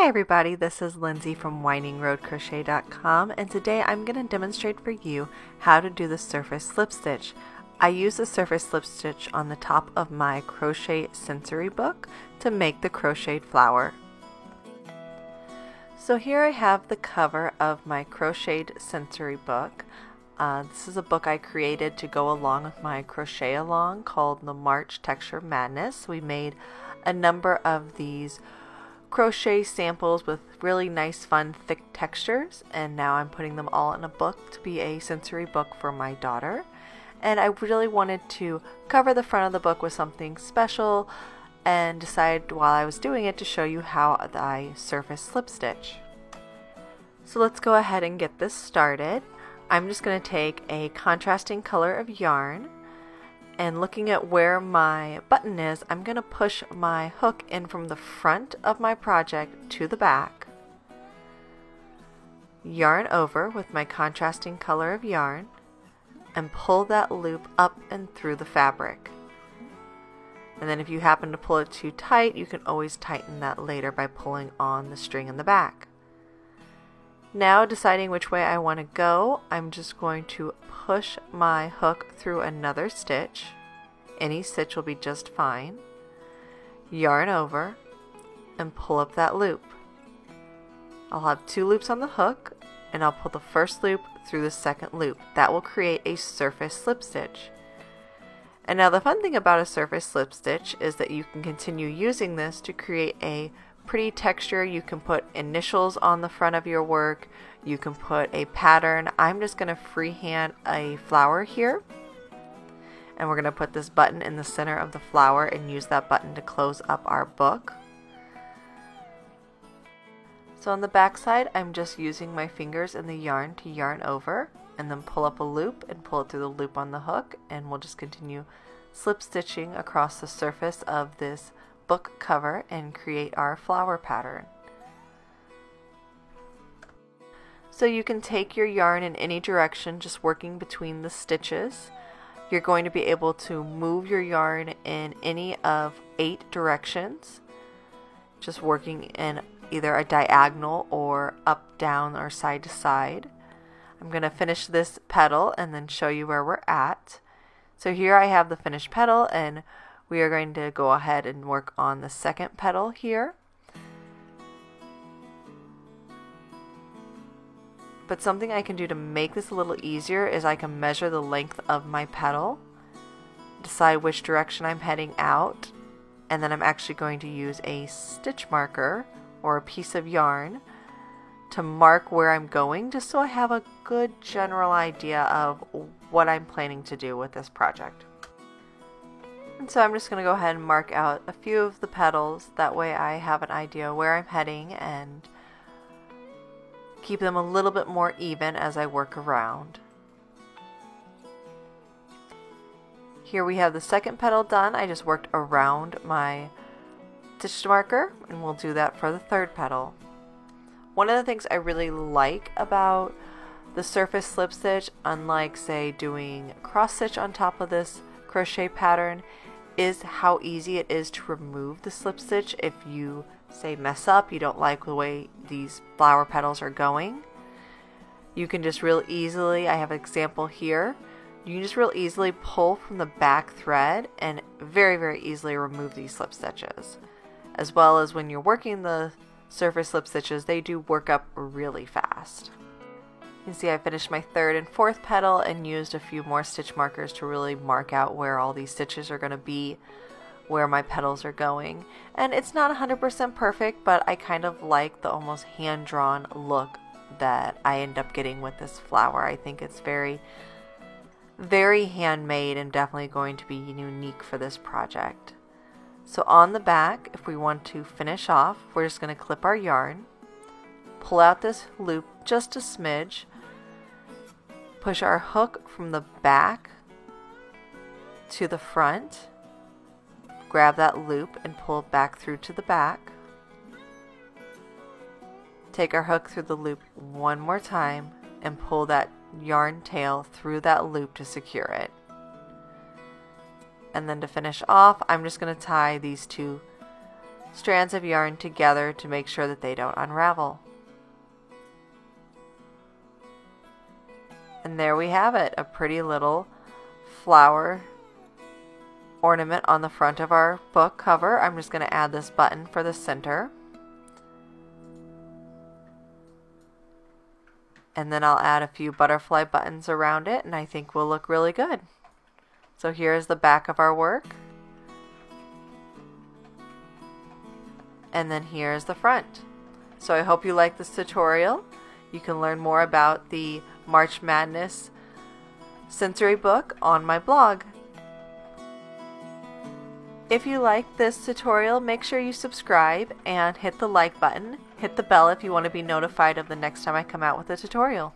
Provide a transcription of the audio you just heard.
Hi everybody, this is Lindsay from WindingRoadCrochet.com, and today I'm going to demonstrate for you how to do the surface slip stitch. I use the surface slip stitch on the top of my crochet sensory book to make the crocheted flower. So here I have the cover of my crocheted sensory book. This is a book I created to go along with my crochet along called the March Texture Madness. We made a number of these crochet samples with really nice, fun, thick textures, and now I'm putting them all in a book to be a sensory book for my daughter. And I really wanted to cover the front of the book with something special and decided while I was doing it to show you how I surface slip stitch. So let's go ahead and get this started. I'm just going to take a contrasting color of yarn, and looking at where my button is, I'm going to push my hook in from the front of my project to the back, yarn over with my contrasting color of yarn, and pull that loop up and through the fabric. And then if you happen to pull it too tight, you can always tighten that later by pulling on the string in the back. Now, deciding which way I want to go, I'm just going to push my hook through another stitch. Any stitch will be just fine. Yarn over and pull up that loop. I'll have two loops on the hook, and I'll pull the first loop through the second loop. That will create a surface slip stitch. And now the fun thing about a surface slip stitch is that you can continue using this to create a pretty texture. You can put initials on the front of your work. You can put a pattern. I'm just going to freehand a flower here. And we're going to put this button in the center of the flower and use that button to close up our book. So on the back side, I'm just using my fingers and the yarn to yarn over and then pull up a loop and pull it through the loop on the hook, and we'll just continue slip stitching across the surface of this book cover and create our flower pattern. So you can take your yarn in any direction, just working between the stitches. You're going to be able to move your yarn in any of 8 directions, just working in either a diagonal or up, down, or side to side. I'm going to finish this petal and then show you where we're at. So here I have the finished petal, and we are going to go ahead and work on the second petal here. But something I can do to make this a little easier is I can measure the length of my petal, decide which direction I'm heading out, and then I'm actually going to use a stitch marker or a piece of yarn to mark where I'm going, just so I have a good general idea of what I'm planning to do with this project. And so I'm just going to go ahead and mark out a few of the petals. That way I have an idea where I'm heading and keep them a little bit more even as I work around. Here we have the second petal done. I just worked around my stitch marker, and we'll do that for the third petal. One of the things I really like about the surface slip stitch, unlike say doing cross stitch on top of this crochet pattern, is how easy it is to remove the slip stitch if you say mess up, you don't like the way these flower petals are going. You can just real easily, I have an example here, you can just real easily pull from the back thread and very easily remove these slip stitches. As well as when you're working the surface slip stitches, they do work up really fast. You can see I finished my third and fourth petal and used a few more stitch markers to really mark out where all these stitches are going to be, where my petals are going. And it's not 100% perfect, but I kind of like the almost hand-drawn look that I end up getting with this flower. I think it's very handmade and definitely going to be unique for this project. So on the back, if we want to finish off, we're just going to clip our yarn, pull out this loop just a smidge, push our hook from the back to the front, grab that loop and pull it back through to the back, take our hook through the loop one more time and pull that yarn tail through that loop to secure it. And then to finish off, I'm just going to tie these two strands of yarn together to make sure that they don't unravel. And there we have it, a pretty little flower ornament on the front of our book cover. I'm just going to add this button for the center. And then I'll add a few butterfly buttons around it, and I think will look really good. So here's the back of our work. And then here's the front. So I hope you like this tutorial. You can learn more about the March Madness sensory book on my blog. If you like this tutorial, make sure you subscribe and hit the like button. Hit the bell if you want to be notified of the next time I come out with a tutorial.